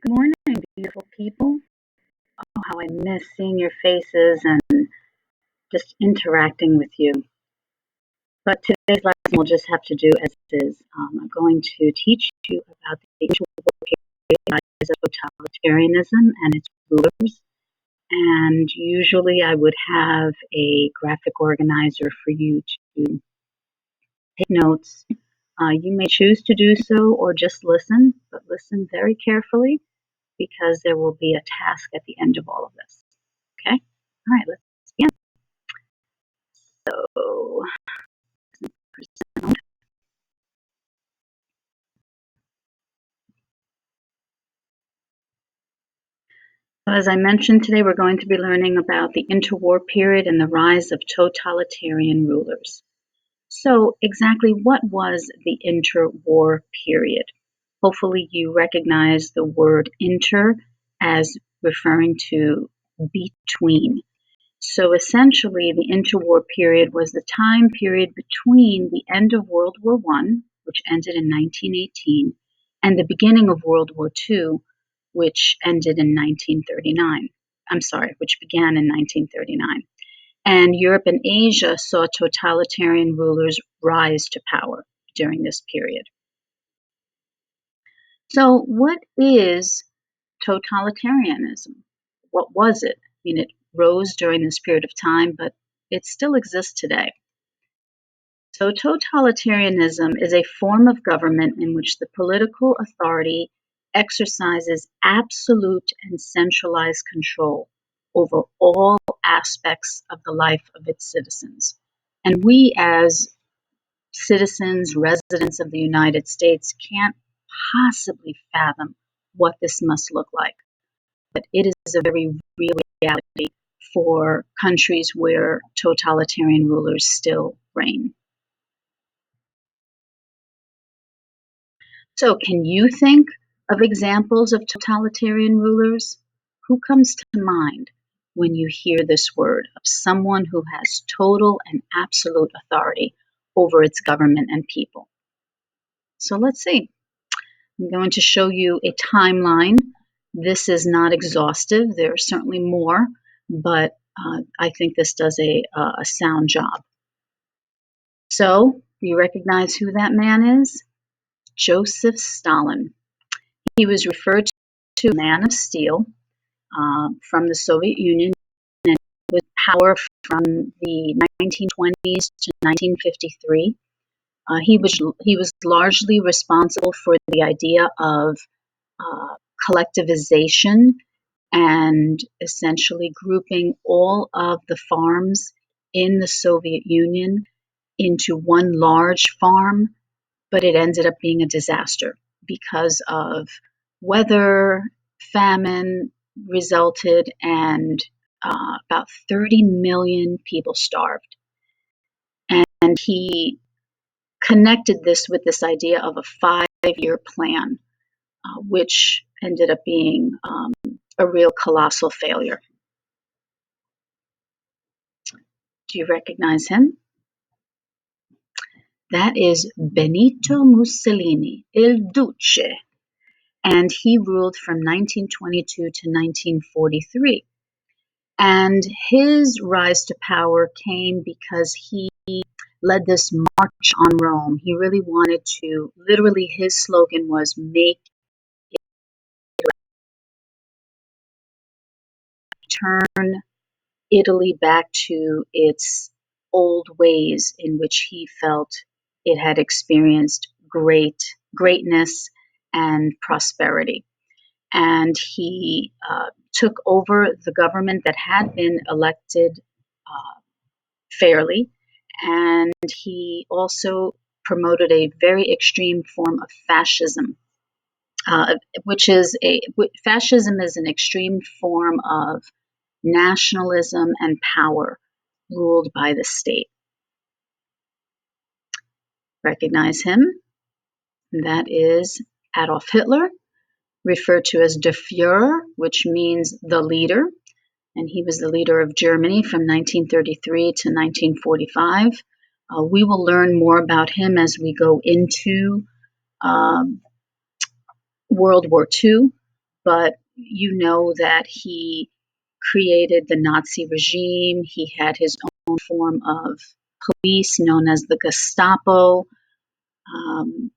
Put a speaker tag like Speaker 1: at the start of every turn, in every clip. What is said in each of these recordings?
Speaker 1: Good morning, beautiful people. Oh, how I miss seeing your faces and just interacting with you. But today's lesson will just have to do as is. I'm going to teach you about the interwar rise of totalitarianism and its rulers. And usually I would have a graphic organizer for you to take notes. You may choose to do so or just listen, but listen very carefully because there will be a task at the end of all of this. Okay? All right, let's begin. So, as I mentioned today, we're going to be learning about the interwar period and the rise of totalitarian rulers. So, exactly what was the interwar period? Hopefully, you recognize the word inter as referring to between. So, essentially, the interwar period was the time period between the end of World War I, which ended in 1918, and the beginning of World War II, which ended in 1939. I'm sorry, which began in 1939. And Europe and Asia saw totalitarian rulers rise to power during this period. So, what is totalitarianism? What was it? I mean, it rose during this period of time, but it still exists today. So, totalitarianism is a form of government in which the political authority exercises absolute and centralized control over all aspects of the life of its citizens. And we, as citizens, residents of the United States, can't possibly fathom what this must look like. But it is a very real reality for countries where totalitarian rulers still reign. So, can you think of examples of totalitarian rulers? Who comes to mind when you hear this word of someone who has total and absolute authority over its government and people? So, let's see. I'm going to show you a timeline. This is not exhaustive. There are certainly more, but I think this does a sound job. So, do you recognize who that man is? Joseph Stalin. He was referred to as Man of Steel from the Soviet Union and with power from the 1920s to 1953. He was largely responsible for the idea of collectivization and essentially grouping all of the farms in the Soviet Union into one large farm, but it ended up being a disaster because of weather, famine resulted, and about 30 million people starved. And he connected this with this idea of a 5-year plan, which ended up being a real colossal failure. Do you recognize him? That is Benito Mussolini, Il Duce, and he ruled from 1922 to 1943. And his rise to power came because he led this march on Rome. He really wanted to, literally, his slogan was make turn Italy back to its old ways in which he felt it had experienced greatness and prosperity. And he took over the government that had been elected fairly, and he also promoted a very extreme form of fascism, fascism is an extreme form of nationalism and power ruled by the state. Recognize him? That is Adolf Hitler, referred to as Der Führer, which means the leader. And he was the leader of Germany from 1933 to 1945. We will learn more about him as we go into World War II. but you know that he created the Nazi regime. He had his own form of police known as the Gestapo, um,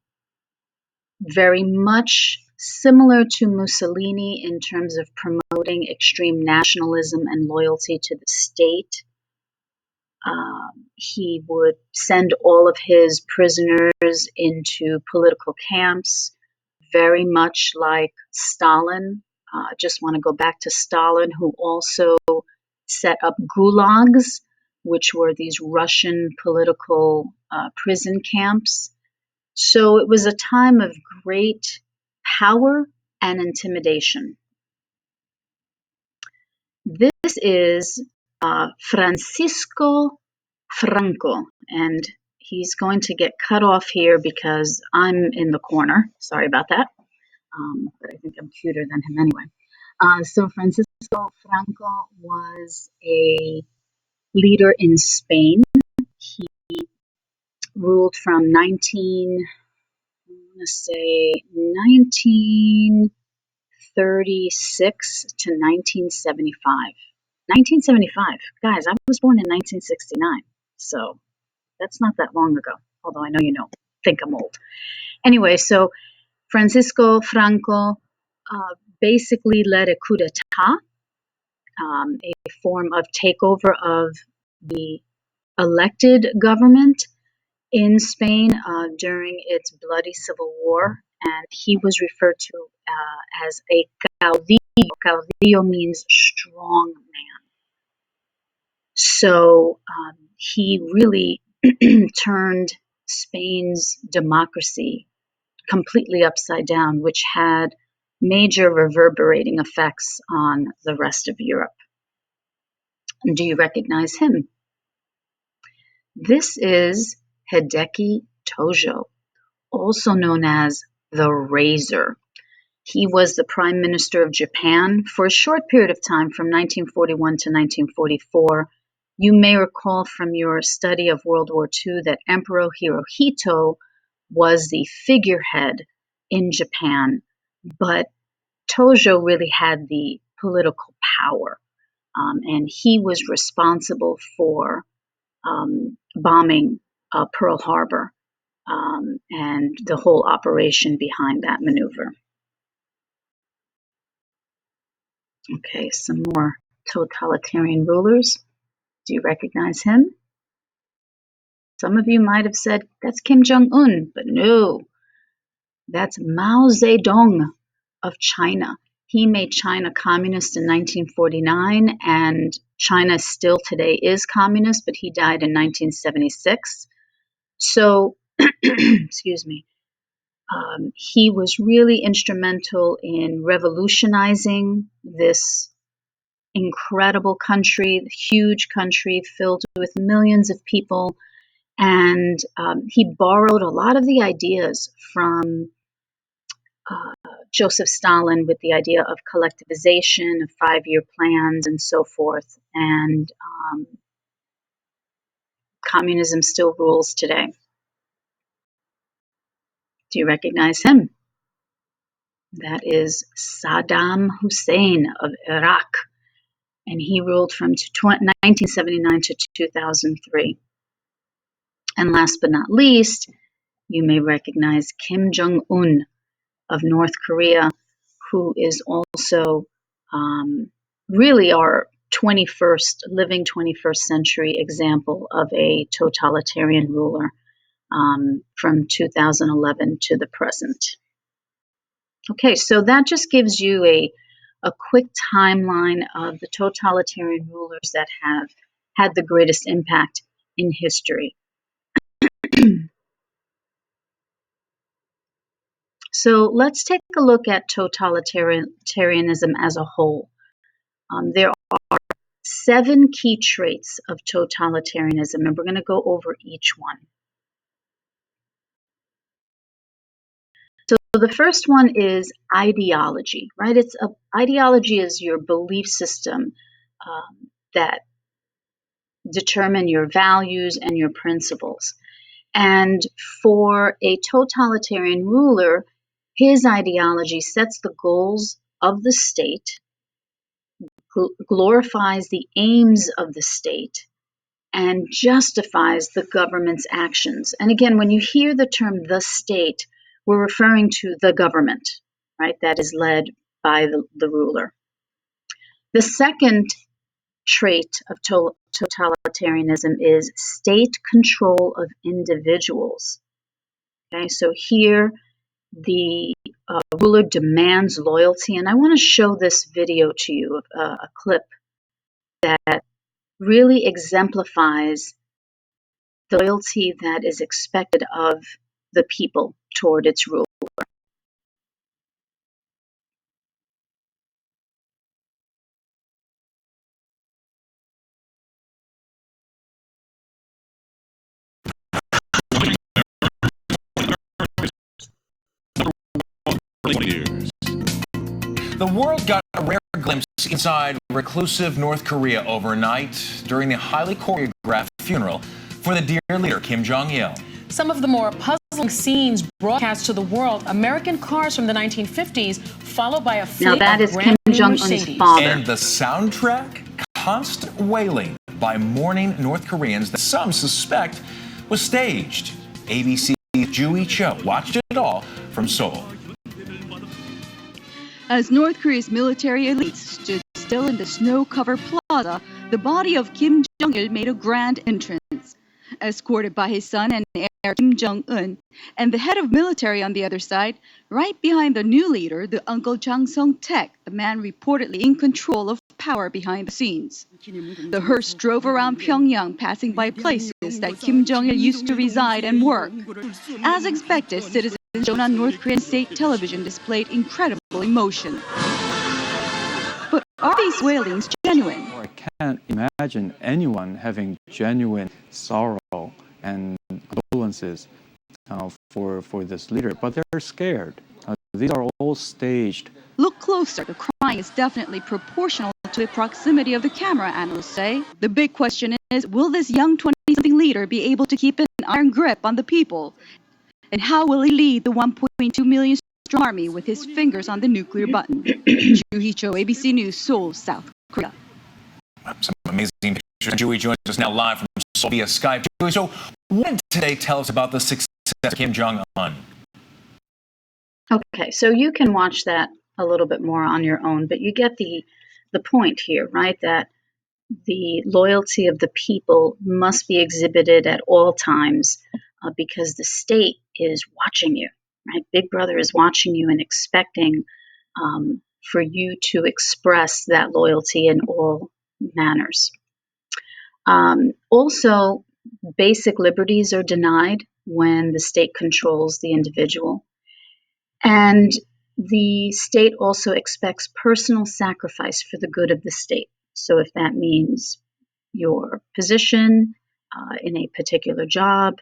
Speaker 1: very much similar to Mussolini in terms of promoting extreme nationalism and loyalty to the state. He would send all of his prisoners into political camps, very much like Stalin. Just want to go back to Stalin, who also set up gulags, which were these Russian political prison camps. So it was a time of great power and intimidation. This is Francisco Franco, and he's going to get cut off here because I'm in the corner. Sorry about that, but I think I'm cuter than him anyway. So Francisco Franco was a leader in Spain. He ruled from 1936 to 1975. 1975. Guys, I was born in 1969, so that's not that long ago, although I know you think I'm old. Anyway, so Francisco Franco basically led a coup d'etat, a form of takeover of the elected government in Spain during its bloody civil war, and he was referred to as a caudillo. Caudillo means strong man. So he really turned Spain's democracy completely upside down, which had major reverberating effects on the rest of Europe. Do you recognize him? This is Hideki Tojo, also known as the Razor. He was the Prime Minister of Japan for a short period of time from 1941 to 1944. You may recall from your study of World War II that Emperor Hirohito was the figurehead in Japan, but Tojo really had the political power, and he was responsible for bombing Pearl Harbor and the whole operation behind that maneuver. Okay, some more totalitarian rulers. Do you recognize him? Some of you might have said, that's Kim Jong-un, but no, that's Mao Zedong of China. He made China communist in 1949, and China still today is communist, but he died in 1976. So, excuse me, he was really instrumental in revolutionizing this incredible country, huge country filled with millions of people. And he borrowed a lot of the ideas from Joseph Stalin with the idea of collectivization, of 5-year plans, and so forth. And communism still rules today. Do you recognize him? That is Saddam Hussein of Iraq. And he ruled from 1979 to 2003. And last but not least, you may recognize Kim Jong-un of North Korea, who is also really our living 21st century example of a totalitarian ruler from 2011 to the present. Okay, so that just gives you a quick timeline of the totalitarian rulers that have had the greatest impact in history. So let's take a look at totalitarianism as a whole. There are 7 key traits of totalitarianism, and we're going to go over each one. So the first one is ideology, right? Ideology is your belief system that determine your values and your principles. And for a totalitarian ruler, his ideology sets the goals of the state, glorifies the aims of the state, and justifies the government's actions. And again, when you hear the term the state, we're referring to the government, right, that is led by the ruler. The second trait of totalitarianism is state control of individuals. Okay, so here the ruler demands loyalty, and I want to show this video to you, a clip that really exemplifies the loyalty that is expected of the people toward its rule.
Speaker 2: The world got a rare glimpse inside reclusive North Korea overnight during the highly choreographed funeral for the dear leader Kim Jong-il.
Speaker 3: Some of the more puzzling scenes broadcast to the world: American cars from the 1950s, followed by a fleet
Speaker 1: now that
Speaker 3: of
Speaker 1: is
Speaker 3: brand
Speaker 1: Kim
Speaker 3: new
Speaker 1: Jong-un's
Speaker 3: Mercedes.
Speaker 1: father.
Speaker 2: And the soundtrack, constant wailing by mourning North Koreans that some suspect was staged. ABC's Jui Cho watched it all from Seoul.
Speaker 4: As North Korea's military elites stood still in the snow-covered plaza, the body of Kim Jong-il made a grand entrance. Escorted by his son and heir Kim Jong-un, and the head of military on the other side, right behind the new leader, the uncle Jang Song-taek, the man reportedly in control of power behind the scenes. The hearse drove around Pyongyang, passing by places that Kim Jong-il used to reside and work. As expected, citizens shown on North Korean state television displayed incredible emotion. But are these wailings genuine?
Speaker 5: I can't imagine anyone having genuine sorrow and condolences for this leader, but they're scared. These are all staged.
Speaker 4: Look closer. The crying is definitely proportional to the proximity of the camera, analysts say. The big question is, will this young 20-something leader be able to keep an iron grip on the people? And how will he lead the 1.2 million strong army with his fingers on the nuclear button? Jui Cho, ABC News, Seoul, South Korea.
Speaker 2: Some amazing pictures. Jui joins us now live from Seoul via Skype. Jui, so what did today tell us about the success of Kim Jong-un?
Speaker 1: Okay, so you can watch that a little bit more on your own, but you get the point here, right? That the loyalty of the people must be exhibited at all times because the state is watching you, right? Big Brother is watching you and expecting for you to express that loyalty in all manners. Also, basic liberties are denied when the state controls the individual. And the state also expects personal sacrifice for the good of the state. So if that means your position in a particular job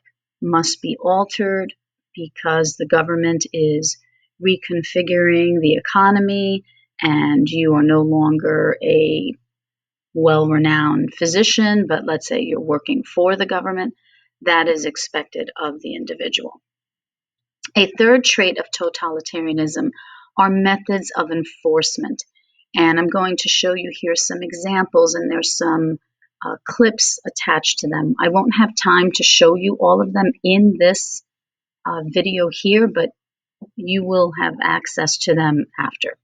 Speaker 1: must be altered because the government is reconfiguring the economy and you are no longer a well-renowned physician, but let's say you're working for the government, that is expected of the individual. A third trait of totalitarianism are methods of enforcement. And I'm going to show you here some examples, and there's some clips attached to them. I won't have time to show you all of them in this video here, but you will have access to them after.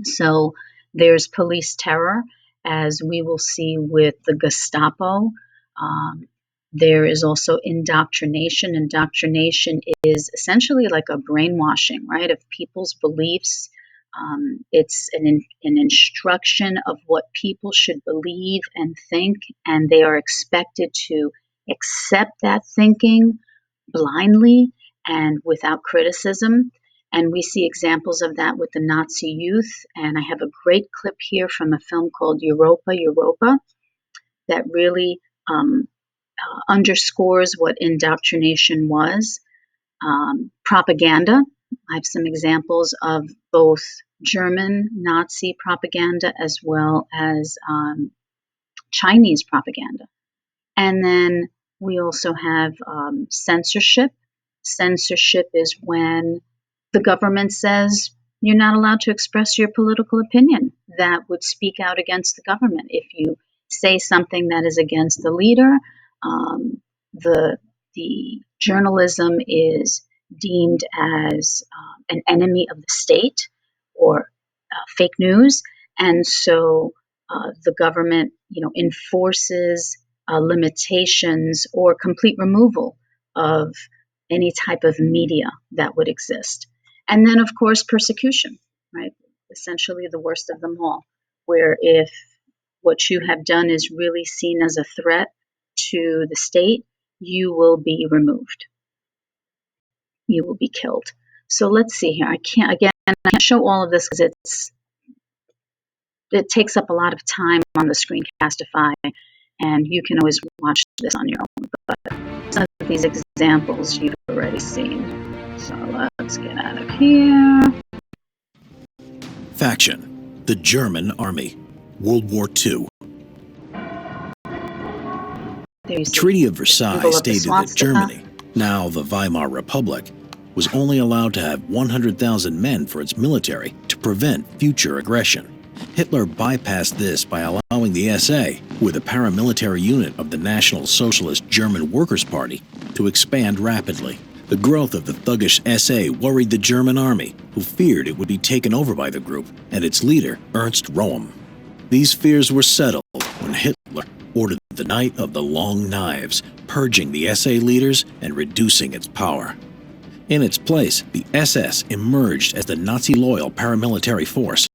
Speaker 1: So there's police terror, as we will see with the Gestapo. There is also indoctrination. Indoctrination is essentially like a brainwashing, right, of people's beliefs. It's an instruction of what people should believe and think, and they are expected to accept that thinking blindly and without criticism. And we see examples of that with the Nazi youth. And I have a great clip here from a film called Europa, Europa, that really underscores what indoctrination was. Propaganda. I have some examples of both German Nazi propaganda as well as Chinese propaganda. And then we also have censorship. Censorship is when the government says You're not allowed to express your political opinion that would speak out against the government. If you say something that is against the leader, the journalism is deemed as an enemy of the state or fake news, and so the government, enforces limitations or complete removal of any type of media that would exist. And then, of course, persecution, right? Essentially the worst of them all, where if what you have done is really seen as a threat to the state, you will be removed. You will be killed. So let's see here. I can't show all of this because it takes up a lot of time on the Screencastify, and you can always watch this on your own. But some of these examples you've already seen. So let's get out of here.
Speaker 6: Faction: the German Army, World War II. The Treaty of Versailles stated that Germany, now the Weimar Republic, was only allowed to have 100,000 men for its military to prevent future aggression. Hitler bypassed this by allowing the SA, with a paramilitary unit of the National Socialist German Workers' Party, to expand rapidly. The growth of the thuggish SA worried the German army, who feared it would be taken over by the group and its leader, Ernst Röhm. These fears were settled when Hitler ordered the Night of the Long Knives, purging the SA leaders and reducing its power. In its place, the SS emerged as the Nazi-loyal paramilitary force.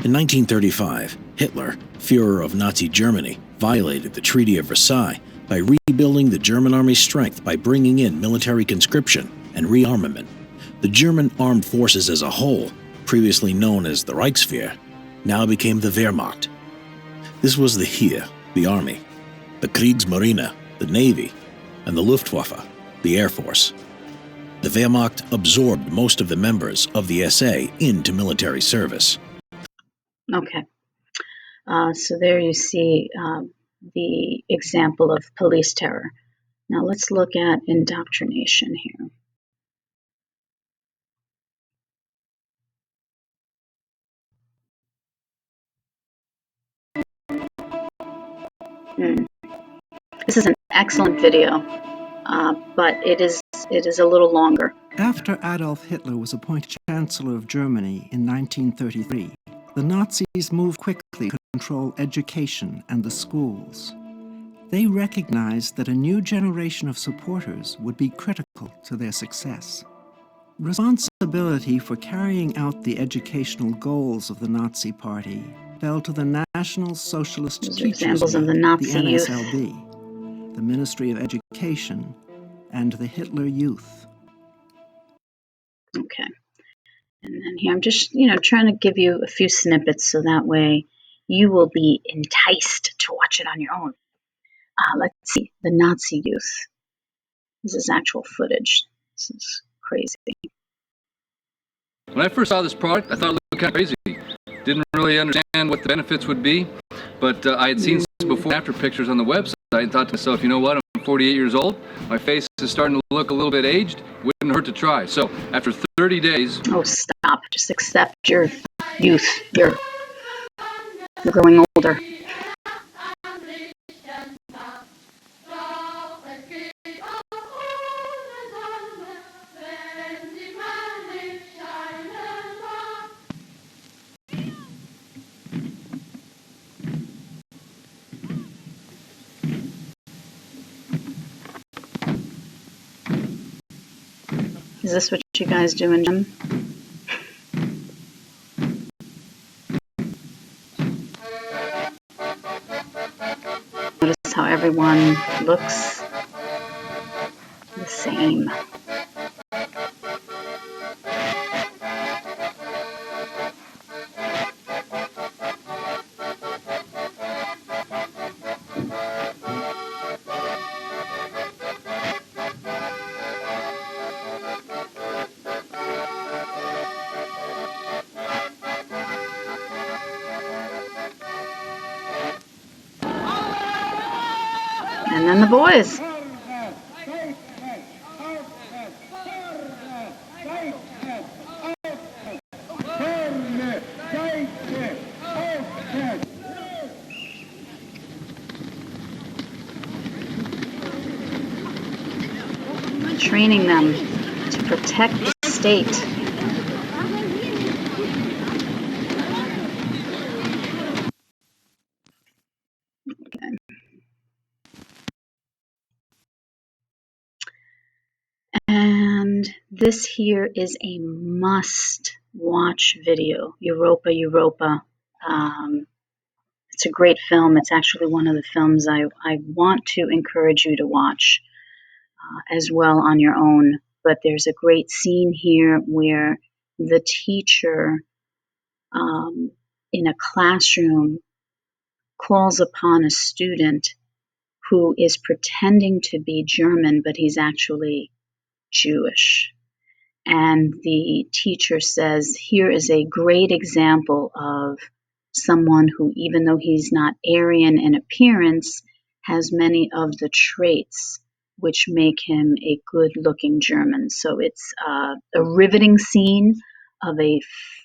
Speaker 6: In 1935, Hitler, Führer of Nazi Germany, violated the Treaty of Versailles by rebuilding the German army's strength by bringing in military conscription and rearmament. The German armed forces as a whole, previously known as the Reichswehr, now became the Wehrmacht. This was the Heer, the army, the Kriegsmarine, the navy, and the Luftwaffe, the air force. The Wehrmacht absorbed most of the members of the SA into military service.
Speaker 1: Okay, so there you see the example of police terror. Now let's look at indoctrination here. This is an excellent video, but it is a little longer.
Speaker 7: After Adolf Hitler was appointed Chancellor of Germany in 1933, the Nazis moved quickly to control education and the schools. They recognized that a new generation of supporters would be critical to their success. Responsibility for carrying out the educational goals of the Nazi Party fell to the National Socialist Teachers League, the NSLB, the Ministry of Education, and the Hitler Youth.
Speaker 1: Okay. And then here I'm just, trying to give you a few snippets so that way you will be enticed to watch it on your own. Let's see, the Nazi Youth. This is actual footage. This is crazy.
Speaker 8: When I first saw this product, I thought it looked kind of crazy. Didn't really understand what the benefits would be, but I had seen some before and after pictures on the website and thought to myself, you know what, I'm 48 years old, my face is starting to look a little bit aged, wouldn't hurt to try. So after 30 days...
Speaker 1: Oh, stop. Just accept your youth. You're growing older. Is this what you guys do in gym? Notice how everyone looks the same. And then the boys. training them to protect the state. Okay. And this here is a must-watch video, Europa, Europa. It's a great film. It's actually one of the films I want to encourage you to watch as well on your own. But there's a great scene here where the teacher in a classroom calls upon a student who is pretending to be German, but he's actually Jewish. And the teacher says, here is a great example of someone who, even though he's not Aryan in appearance, has many of the traits which make him a good-looking German. So it's a riveting scene of a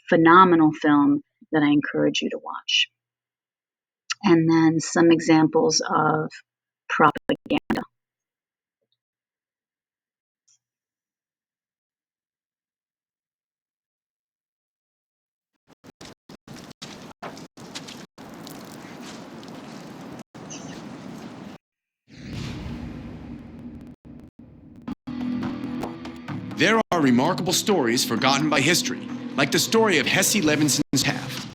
Speaker 1: phenomenal film that I encourage you to watch. And then some examples of propaganda.
Speaker 9: There are remarkable stories forgotten by history, like the story of Hesse Levinson's Taft.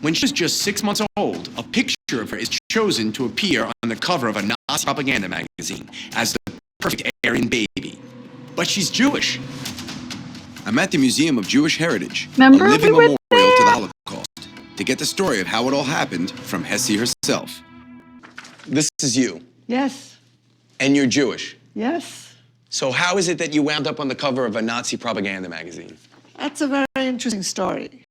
Speaker 9: When she was just 6 months old, a picture of her is chosen to appear on the cover of a Nazi propaganda magazine as the perfect Aryan baby. But she's Jewish. I'm at the Museum of Jewish Heritage,
Speaker 1: Remember
Speaker 9: a living
Speaker 1: we were
Speaker 9: memorial to the Holocaust, to get the story of how it all happened from Hesse herself. This is you,
Speaker 10: Yes,
Speaker 9: and you're Jewish.
Speaker 10: yes.
Speaker 9: So how is it that you wound up on the cover of a Nazi propaganda magazine?
Speaker 10: That's a very interesting story.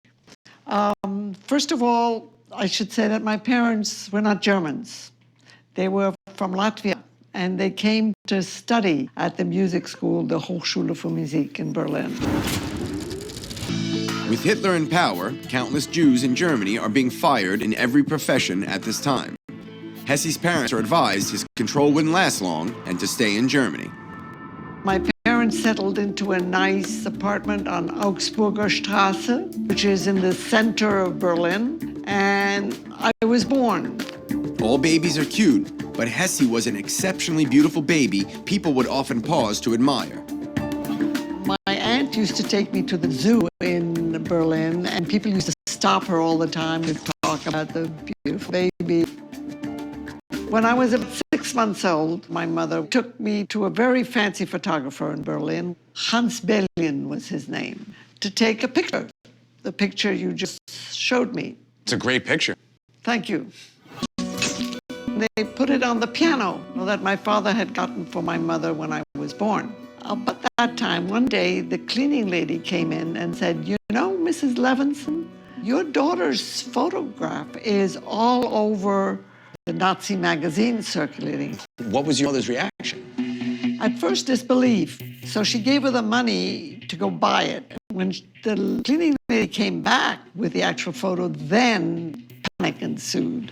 Speaker 10: First of all, I should say that my parents were not Germans. They were from Latvia, and they came to study at the music school, the Hochschule für Musik in Berlin.
Speaker 9: With Hitler in power, countless Jews in Germany are being fired in every profession at this time. Hesse's parents are advised his control wouldn't last long and to stay in Germany.
Speaker 10: My parents settled into a nice apartment on Augsburger Straße, which is in the center of Berlin, and I was born.
Speaker 9: All babies are cute, but Hesse was an exceptionally beautiful baby people would often pause to admire.
Speaker 10: My aunt used to take me to the zoo in Berlin, and people used to stop her all the time to talk about the beautiful baby. When I was about 6 months old, my mother took me to a very fancy photographer in Berlin. Hans Bellion was his name, to take a picture. The picture you just showed me.
Speaker 9: It's a great picture.
Speaker 10: Thank you. They put it on the piano that my father had gotten for my mother when I was born. About that time, one day, the cleaning lady came in and said, you know, Mrs. Levinson, your daughter's photograph is all over the Nazi magazine circulating.
Speaker 9: What was your mother's reaction?
Speaker 10: At first, disbelief. So she gave her the money to go buy it. When the cleaning lady came back with the actual photo, then panic ensued.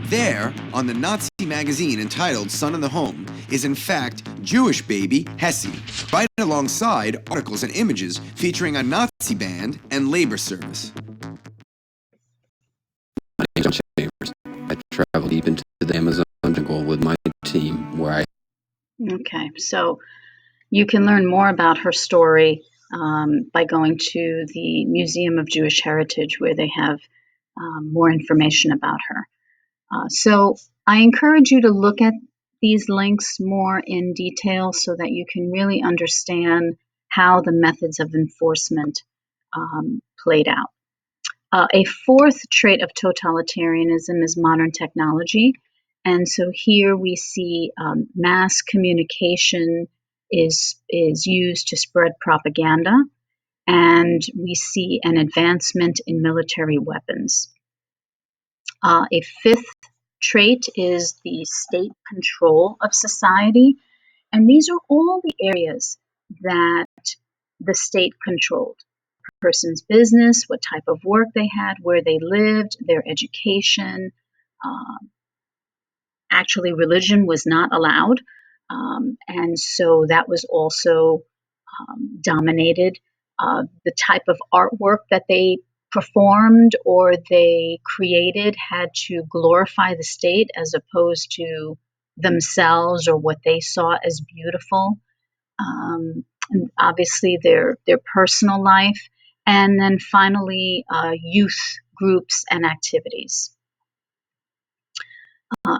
Speaker 9: There, on the Nazi magazine entitled Son of the Home, is in fact Jewish baby Hesse, right alongside articles and images featuring a Nazi band and labor service.
Speaker 11: I travel deep into the Amazon jungle with my team where I...
Speaker 1: Okay, so you can learn more about her story by going to the Museum of Jewish Heritage, where they have more information about her. So I encourage you to look at these links more in detail so that you can really understand how the methods of enforcement played out. A fourth trait of totalitarianism is modern technology. And so here we see mass communication is used to spread propaganda, and we see an advancement in military weapons. A fifth trait is the state control of society, and these are all the areas that the state controlled. Person's business, what type of work they had, where they lived, their education. Actually, religion was not allowed And so that was also dominated. The type of artwork that they performed or they created had to glorify the state as opposed to themselves or what they saw as beautiful. And obviously, their personal life, and then finally, youth groups and activities.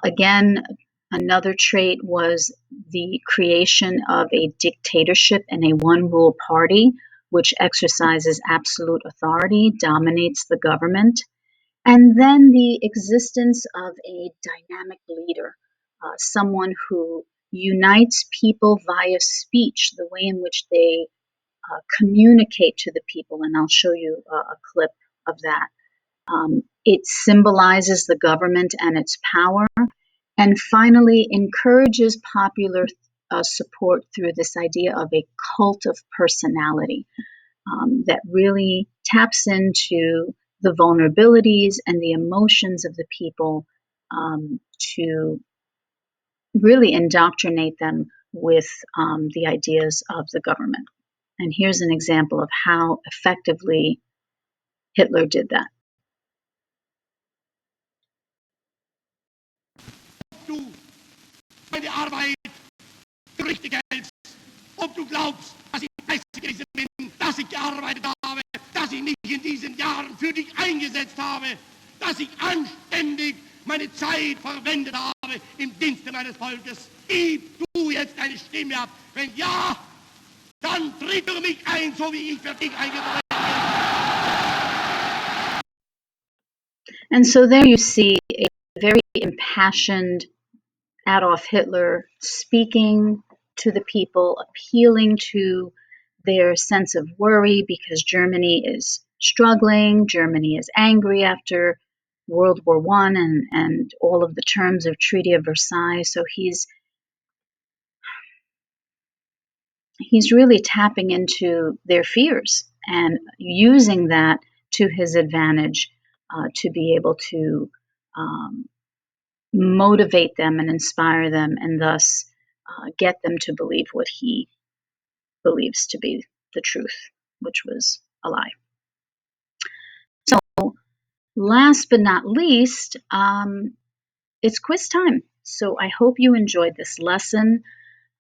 Speaker 1: Again, another trait was the creation of a dictatorship and a one rule party, which exercises absolute authority, dominates the government, and then the existence of a dynamic leader, someone who unites people via speech, the way in which they communicate to the people. And I'll show you a clip of that. It symbolizes the government and its power, and finally encourages popular support through this idea of a cult of personality that really taps into the vulnerabilities and the emotions of the people to really indoctrinate them with the ideas of the government. And here's an example of how effectively Hitler did that.
Speaker 12: Du meine Arbeit für richtig hältst, ob du glaubst, dass ich fleißig gewesen bin, dass ich gearbeitet habe, dass ich mich in diesen Jahren für dich eingesetzt habe, dass ich anständig meine Zeit verwendet habe im Dienste meines Volkes. Gib du jetzt eine Stimme ab. Wenn ja, dann tritt für mich ein, so wie ich für dich eingetreten bin.
Speaker 1: And so there you see a very impassioned Adolf Hitler speaking to the people, appealing to their sense of worry because Germany is struggling, Germany is angry after World War I and all of the terms of Treaty of Versailles. So he's really tapping into their fears and using that to his advantage to be able to motivate them and inspire them and thus get them to believe what he believes to be the truth, which was a lie. So last but not least, it's quiz time. So I hope you enjoyed this lesson.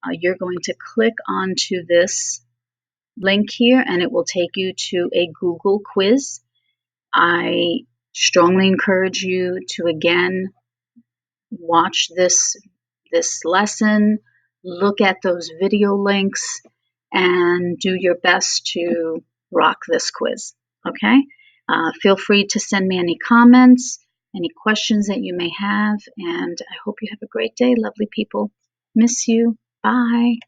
Speaker 1: You're going to click onto this link here and it will take you to a Google quiz. I strongly encourage you to again watch this lesson, look at those video links, and do your best to rock this quiz. Okay? Feel free to send me any comments, any questions that you may have, and I hope you have a great day, lovely people. Miss you. Bye.